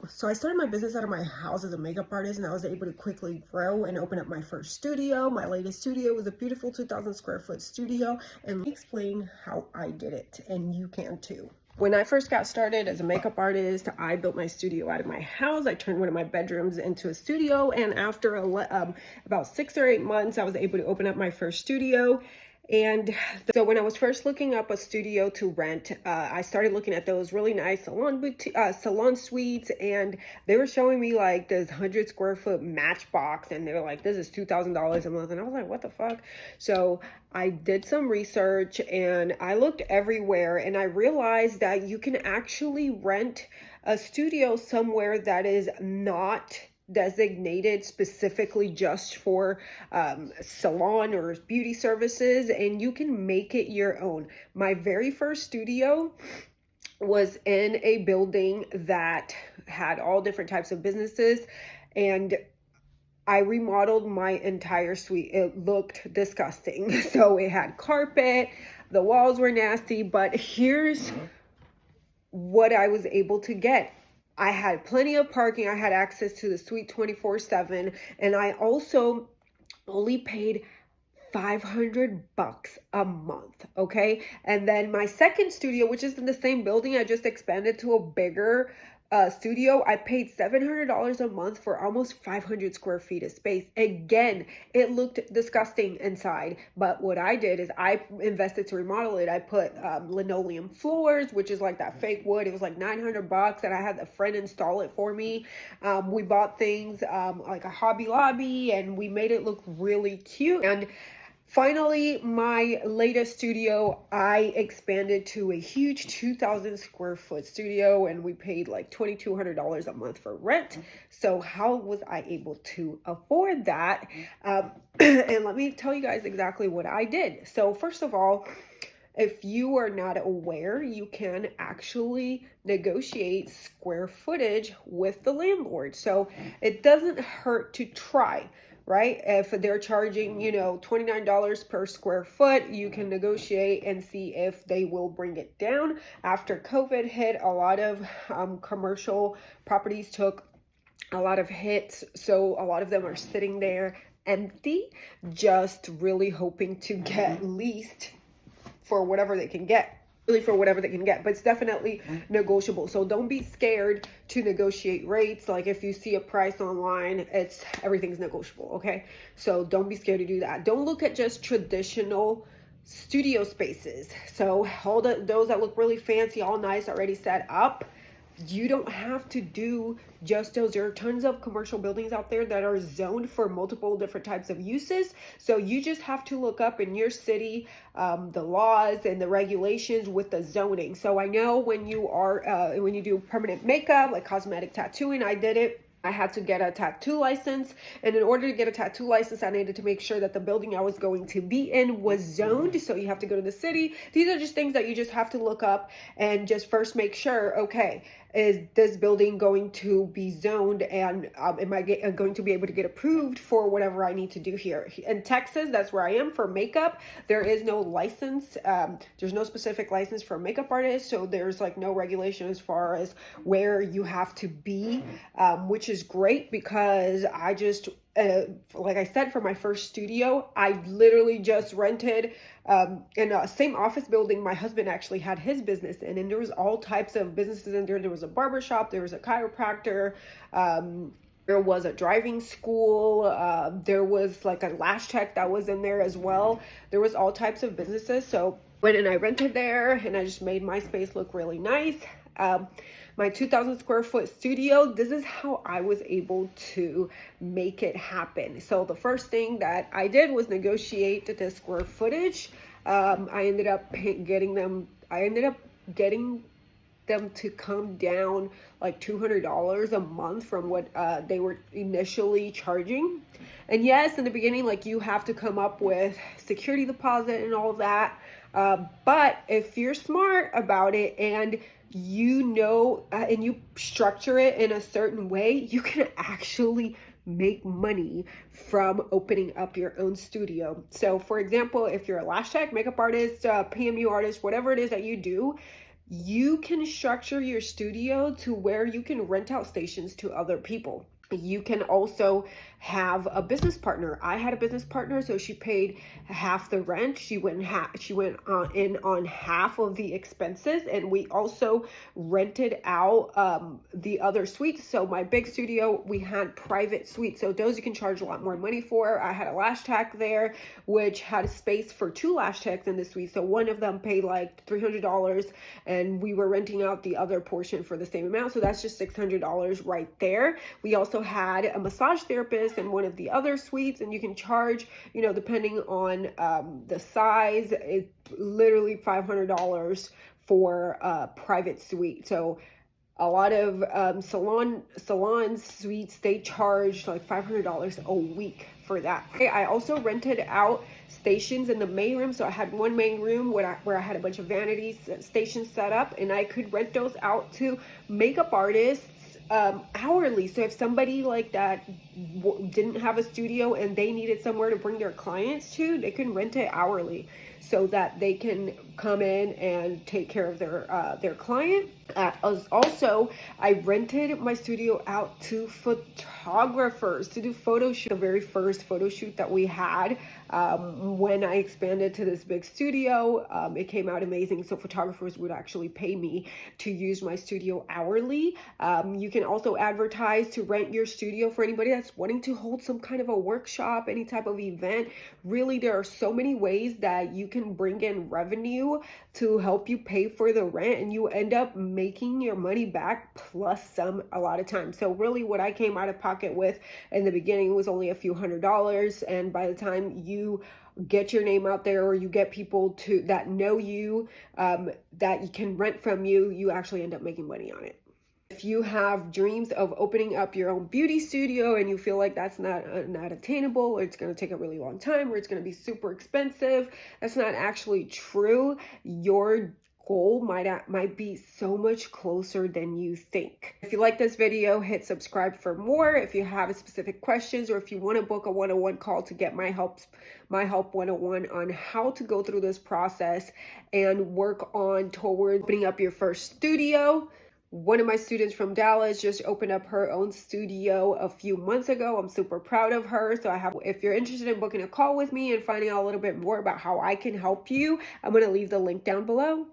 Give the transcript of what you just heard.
So I started my business out of my house as a makeup artist, and I was able to quickly grow and open up my first studio. My latest studio was a beautiful 2,000 square foot studio, and let me explain how I did it, and you can too. When I first got started as a makeup artist, I built my studio out of my house. I turned one of my bedrooms into a studio, and after about 6 or 8 months, I was able to open up my first studio. And so when I was first looking up a studio to rent, I started looking at those really nice salon suites, and they were showing me like this 100 square foot Matchbox, and they were like, this is $2,000 a month. And I was like, what the fuck? So I did some research and I looked everywhere, and I realized that you can actually rent a studio somewhere that is not designated specifically just for salon or beauty services, and you can make it your own. My very first studio was in a building that had all different types of businesses, and I remodeled my entire suite. It looked disgusting. So it had carpet, the walls were nasty, but here's what I was able to get. I had plenty of parking. I had access to the suite 24/7. And I also only paid $500 a month. Okay. And then my second studio, which is in the same building, I just expanded to a bigger studio. I paid $700 a month for almost 500 square feet of space. Again, it looked disgusting inside, but what I did is I invested to remodel it. I put linoleum floors, which is like that fake wood. It was like $900, and I had a friend install it for me. We bought things like a Hobby Lobby, and we made it look really cute. And finally, my latest studio, I expanded to a huge 2,000 square foot studio, and we paid like $2,200 a month for rent. So how was I able to afford that? And let me tell you guys exactly what I did. So first of all, if you are not aware, you can actually negotiate square footage with the landlord. So it doesn't hurt to try. Right? If they're charging, $29 per square foot, you can negotiate and see if they will bring it down. After COVID hit, a lot of commercial properties took a lot of hits. So a lot of them are sitting there empty, just really hoping to get leased for whatever they can get. Really for whatever they can get, but it's definitely negotiable. So don't be scared to negotiate rates. Like if you see a price online, everything's negotiable. Okay. So don't be scared to do that. Don't look at just traditional studio spaces. So all those that look really fancy, all nice, already set up. You don't have to do just those. There are tons of commercial buildings out there that are zoned for multiple different types of uses. So you just have to look up in your city the laws and the regulations with the zoning. So I know when you do permanent makeup, like cosmetic tattooing, I did it. I had to get a tattoo license. And in order to get a tattoo license, I needed to make sure that the building I was going to be in was zoned. So you have to go to the city. These are just things that you just have to look up and just first make sure, okay, is this building going to be zoned, and am I going to be able to get approved for whatever I need to do here? In Texas, that's where I am for makeup. There is no license. There's no specific license for makeup artists. So there's like no regulation as far as where you have to be, which is great because I just, like I said, for my first studio, I literally just rented in a same office building my husband actually had his business in, and there was all types of businesses in there. There was a barbershop, there was a chiropractor, there was a driving school, there was like a lash tech that was in there as well. There was all types of businesses. So went and I rented there, and I just made my space look really nice. My 2,000 square foot studio, this is how I was able to make it happen. So the first thing that I did was negotiate the square footage. I ended up getting them to come down like $200 a month from what they were initially charging. And yes, in the beginning, like you have to come up with security deposit and all of that. But if you're smart about it and and you structure it in a certain way, you can actually make money from opening up your own studio. So for example, if you're a lash tech, makeup artist, PMU artist, whatever it is that you do, You can structure your studio to where you can rent out stations to other people. You can also have a business partner. I had a business partner, so she paid half the rent. She went in on half of the expenses, and we also rented out the other suites. So my big studio, we had private suites, so those you can charge a lot more money for. I had a lash tech there, which had space for 2 lash techs in the suite. So one of them paid like $300, and we were renting out the other portion for the same amount. So that's just $600 right there. We also had a massage therapist in one of the other suites, and you can charge, depending on the size, it's literally $500 for a private suite. So a lot of salon suites, they charge like $500 a week for that. Okay, I also rented out stations in the main room. So I had one main room where I had a bunch of vanity stations set up, and I could rent those out to makeup artists hourly. So if somebody like that didn't have a studio and they needed somewhere to bring their clients to, they can rent it hourly so that they can come in and take care of their client. Also, I rented my studio out to photographers to do photo shoot. The very first photo shoot that we had when I expanded to this big studio, it came out amazing. So photographers would actually pay me to use my studio hourly. You can also advertise to rent your studio for anybody that's wanting to hold some kind of a workshop, any type of event. Really, there are so many ways that you can bring in revenue to help you pay for the rent, and you end up making your money back plus some a lot of times. So really what I came out of pocket with in the beginning was only a few $100s, and by the time you get your name out there, or you get people that know you, that you can rent from you, you actually end up making money on it. If you have dreams of opening up your own beauty studio and you feel like that's not attainable, or it's going to take a really long time, or it's going to be super expensive, that's not actually true. Your goal might be so much closer than you think. If you like this video, hit subscribe for more. If you have specific questions, or if you want to book a one-on-one call to get my help 101 on how to go through this process and work on toward opening up your first studio. One of my students from Dallas just opened up her own studio a few months ago. I'm super proud of her. So if you're interested in booking a call with me and finding out a little bit more about how I can help you, I'm going to leave the link down below.